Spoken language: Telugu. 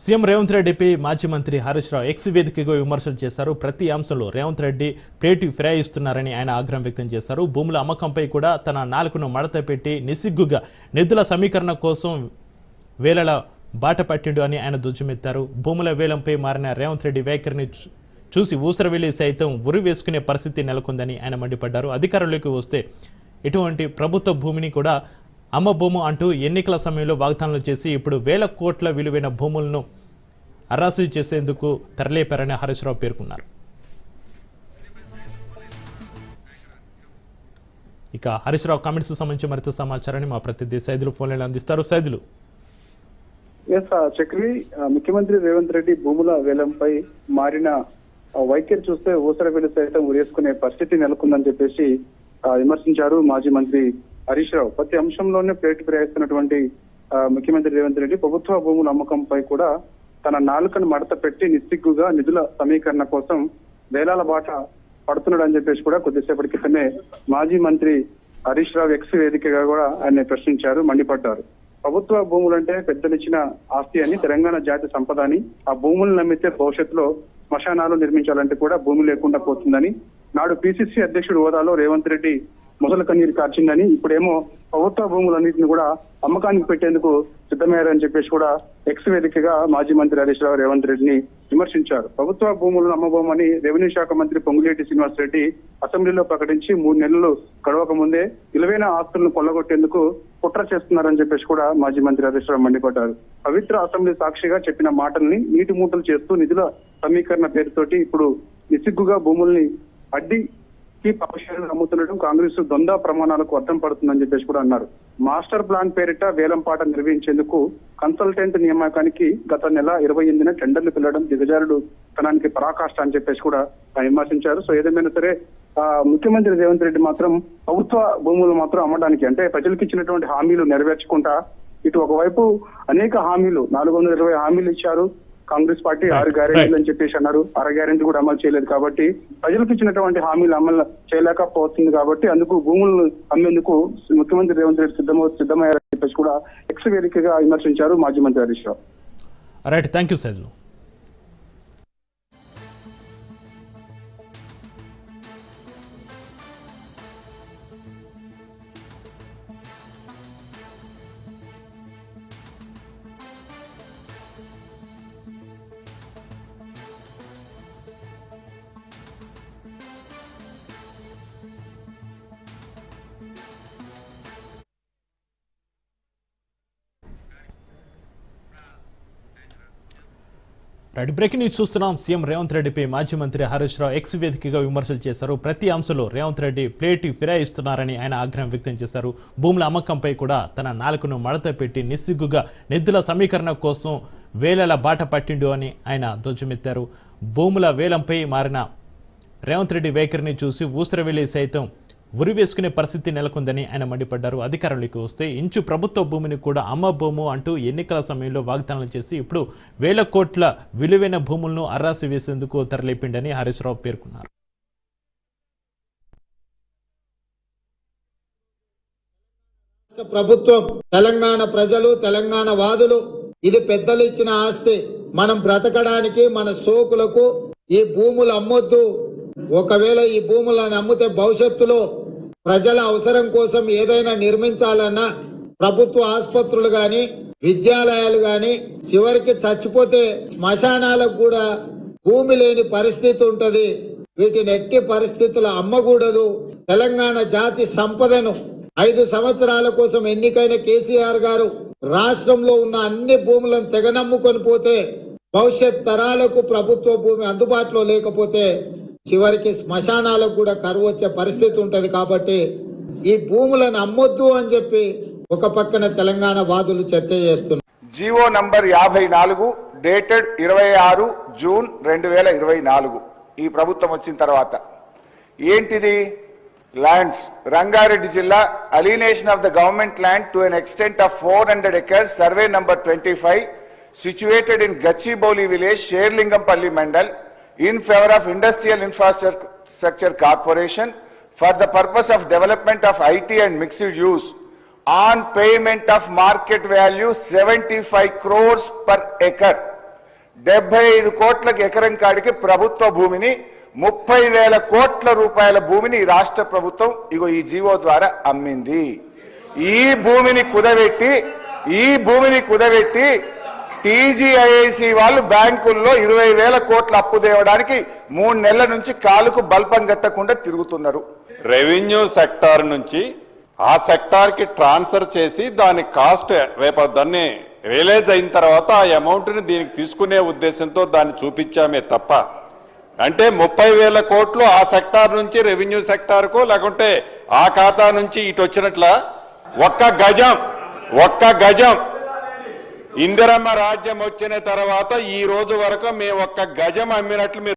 సీఎం రేవంత్ రెడ్డిపై మాజీ మంత్రి హరీష్ రావు ఎక్స్ వేదికగా విమర్శలు చేశారు. ప్రతి అంశంలో రేవంత్ రెడ్డి ప్లేటు ఫిరాయిస్తున్నారని ఆయన ఆగ్రహం వ్యక్తం చేశారు. భూముల అమ్మకంపై కూడా తన నాలుకను మడత పెట్టి నిస్సిగ్గుగా నిధుల సమీకరణ కోసం వేలల బాట పట్టిండు అని ఆయన దుజ్జమెత్తారు. భూముల వేలంపై మారిన రేవంత్ రెడ్డి వైఖరిని చూసి ఊసరవెల్లి సైతం ఉరి వేసుకునే పరిస్థితి నెలకొందని ఆయన మండిపడ్డారు. అధికారంలోకి వస్తే ఇటువంటి ప్రభుత్వ భూమిని కూడా అమ్మ భూము అంటూ ఎన్నికల సమయంలో వాగ్దానాలు చేసి ఇప్పుడు వేల కోట్ల విలువైన భూములను అరాసు చేసేందుకు తరలేపారని హరీష్ రావు పేర్కొన్నారు. ఇక హరీష్ రావు కామెంట్స్ సంబంధించి మరింత సమాచారాన్ని మా ప్రతినిధి సైదులు ఫోన్లో అందిస్తారు. సైదులు. చక్రి, ముఖ్యమంత్రి రేవంత్ రెడ్డి భూముల వేలంపై మారిన వైఖరి చూస్తే ఊసరవెల్లి సైతం ఉరేసుకునే పరిస్థితి నెలకొందని చెప్పేసి విమర్శించారు మాజీ మంత్రి హరీష్ రావు. ప్రతి అంశంలోనే ప్లేటు ఫిరాయిస్తున్నటువంటి ముఖ్యమంత్రి రేవంత్ రెడ్డి ప్రభుత్వ భూముల అమ్మకంపై కూడా తన నాలుకను మడత పెట్టి నిస్సిగ్గుగా నిధుల సమీకరణ కోసం వేలాల బాట పడుతున్నాడు అని చెప్పేసి కూడా కొద్దిసేపటి క్రితమే మాజీ మంత్రి హరీష్ రావు ఎక్స్ వేదికగా కూడా ఆయన ప్రశ్నించారు, మండిపడ్డారు. ప్రభుత్వ భూములంటే పెద్దలిచ్చిన ఆస్తి అని, తెలంగాణ జాతి సంపద అని, ఆ భూములను నమ్మితే భవిష్యత్తులో శ్మశానాలు నిర్మించాలంటే కూడా భూమి లేకుండా పోతుందని, నాడు పిసిసి అధ్యక్షుడు హోదాలో రేవంత్ రెడ్డి ముసల కన్నీరు కార్చిందని, ఇప్పుడేమో ప్రభుత్వ భూములన్నింటినీ కూడా అమ్మకానికి పెట్టేందుకు సిద్ధమయ్యారని చెప్పేసి కూడా ఎక్స్ వేదికగా మాజీ మంత్రి హరీష్ రావు రేవంత్ రెడ్డిని విమర్శించారు. ప్రభుత్వ భూములను అమ్మబోమని రెవెన్యూ శాఖ మంత్రి పొంగులేటి శ్రీనివాస్ రెడ్డి అసెంబ్లీలో ప్రకటించి 3 నెలలు గడవక ముందే విలువైన ఆస్తులను కొల్లగొట్టేందుకు కుట్ర చేస్తున్నారని చెప్పేసి కూడా మాజీ మంత్రి హరీష్ రావు మండిపడ్డారు. పవిత్ర అసెంబ్లీ సాక్షిగా చెప్పిన మాటల్ని నీటి మూటలు చేస్తూ నిధుల సమీకరణ పేరుతోటి ఇప్పుడు నిస్సిగ్గుగా భూముల్ని అమ్ముతుండటం కాంగ్రెస్ ద్వంద్వ ప్రమాణాలకు అర్థం పడుతుందని చెప్పేసి కూడా అన్నారు. మాస్టర్ ప్లాన్ పేరిట వేలంపాట నిర్వహించేందుకు కన్సల్టెంట్ నియామకానికి గత నెల 28న టెండర్లు పిలవడం దిగజారుడు తనానికి పరాకాష్ట అని చెప్పేసి కూడా విమర్శించారు. సో ఏదేమైనా సరే ముఖ్యమంత్రి రేవంత్ రెడ్డి మాత్రం ప్రభుత్వ భూములు మాత్రం అమ్మడానికి, అంటే ప్రజలకు ఇచ్చినటువంటి హామీలు నెరవేర్చుకుంటా ఇటు ఒకవైపు అనేక హామీలు 420 హామీలు ఇచ్చారు కాంగ్రెస్ పార్టీ, 6 గ్యారెంటీలు అని చెప్పేసి అన్నారు. 6 గ్యారెంటీ కూడా అమలు చేయలేదు కాబట్టి ప్రజలకు ఇచ్చినటువంటి హామీలు అమలు చేయలేకపోతుంది కాబట్టి అందుకు భూములను అమ్మేందుకు ముఖ్యమంత్రి రేవంత్ రెడ్డి సిద్ధమయ్యారని చెప్పేసి కూడా ఎక్స్ వేదికగా విమర్శించారు మాజీ మంత్రి Harish Rao. Right, thank you Saidulu. Breaking news చూస్తున్నాం. సీఎం రేవంత్ రెడ్డిపై మాజీ మంత్రి హరీష్ రావు ఎక్స్ వేదికగా విమర్శలు చేశారు. ప్రతి అంశంలో రేవంత్ రెడ్డి ప్లేటు ఫిరాయిస్తున్నారని ఆయన ఆగ్రహం వ్యక్తం చేశారు. భూముల అమ్మకంపై కూడా తన నాలుకను మడత పెట్టి నిస్సిగ్గుగా నిధుల సమీకరణ కోసం వేలల బాట పట్టిండు అని ఆయన ధ్వజమెత్తారు. భూముల వేలంపై మారిన రేవంత్ రెడ్డి వైఖరిని చూసి ఊసరవెల్లి సైతం ఉరి వేసుకునే పరిస్థితి నెలకొందని ఆయన మండిపడ్డారు. అధికారంలోకి వస్తే ఇంచు ప్రభుత్వ భూమిని కూడా అమ్మ భూము అంటూ ఎన్నికల సమయంలో వాగ్దానాలు చేసి ఇప్పుడు వేల కోట్ల విలువైన భూములను అర్రాసి వేసేందుకు తరలిపిండని హరీష్ రావు పేర్కొన్నారు. ప్రభుత్వం, తెలంగాణ ప్రజలు, తెలంగాణ వాదులు ఇది పెద్దలు ఇచ్చిన ఆస్తి. మనం బ్రతకడానికి మన సోకులకు ఈ భూములు అమ్మొద్దు. ఒకవేళ ఈ భూములను అమ్మితే భవిష్యత్తులో ప్రజల అవసరం కోసం ఏదైనా నిర్మించాలన్నా ప్రభుత్వ ఆసుపత్రులు గాని, విద్యాలయాలు గాని, చివరికి చచ్చిపోతే శ్మశానాలకు కూడా భూమి లేని పరిస్థితి ఉంటది. వీటిని ఎట్టి పరిస్థితులు అమ్మకూడదు. తెలంగాణ జాతి సంపదను 5 సంవత్సరాల కోసం ఎన్నికైన కేసీఆర్ గారు రాష్ట్రంలో ఉన్న అన్ని భూములను తెగనమ్ముకొని పోతే భవిష్యత్ తరాలకు ప్రభుత్వ భూమి అందుబాటులో లేకపోతే చివరికి శ్మశానాలకు కూడా కరువు వచ్చే పరిస్థితి ఉంటది. కాబట్టి ఈ భూములను అమ్మొద్దు అని చెప్పి ఒక పక్కన తెలంగాణ వాదులు చర్చ చేస్తున్నారు. జీవో నంబర్ 54 డేటెడ్ 26 జూన్ 2024 ఈ ప్రభుత్వం వచ్చిన తర్వాత ఏంటిది? ల్యాండ్స్ రంగారెడ్డి జిల్లా alienation of the government land to an extent of 400 acres, survey number 25, situated in Gachibowli village, Sherlingampalli Mandal, in favor of Industrial Infrastructure Corporation for the purpose of development of IT and mixed use on payment of market value 75 crores per acre. 75 కోట్లకు ఎకరం కాడికి ప్రభుత్వ భూమిని 30,000 కోట్ల రూపాయల భూమిని ఈ రాష్ట్ర ప్రభుత్వం ఇగో ఈ జీవో ద్వారా అమ్మింది. ఈ భూమిని కుదబెట్టి టీజీఐఐసి వాళ్ళు బ్యాంకుల్లో 20,000 కోట్ల అప్పు తేవడానికి 3 నెలల నుంచి కాలుకు బల్పం కట్టకుండా తిరుగుతున్నారు. రెవెన్యూ సెక్టార్ నుంచి ఆ సెక్టార్కి ట్రాన్స్ఫర్ చేసి దాని కాస్ట్ రేపు దాన్ని రియలైజ్ అయిన తర్వాత ఆ అమౌంట్ని దీనికి తీసుకునే ఉద్దేశంతో దాన్ని చూపించామే తప్ప అంటే 30,000 కోట్లు ఆ సెక్టార్ నుంచి రెవెన్యూ సెక్టార్కు లేకుంటే ఆ ఖాతా నుంచి ఇటు వచ్చినట్ల ఒక్క గజం ఇందిరమ్మ రాజ్యం వచ్చిన తర్వాత ఈ రోజు వరకు మేము ఒక్క గజం అమ్మినట్లు మీరు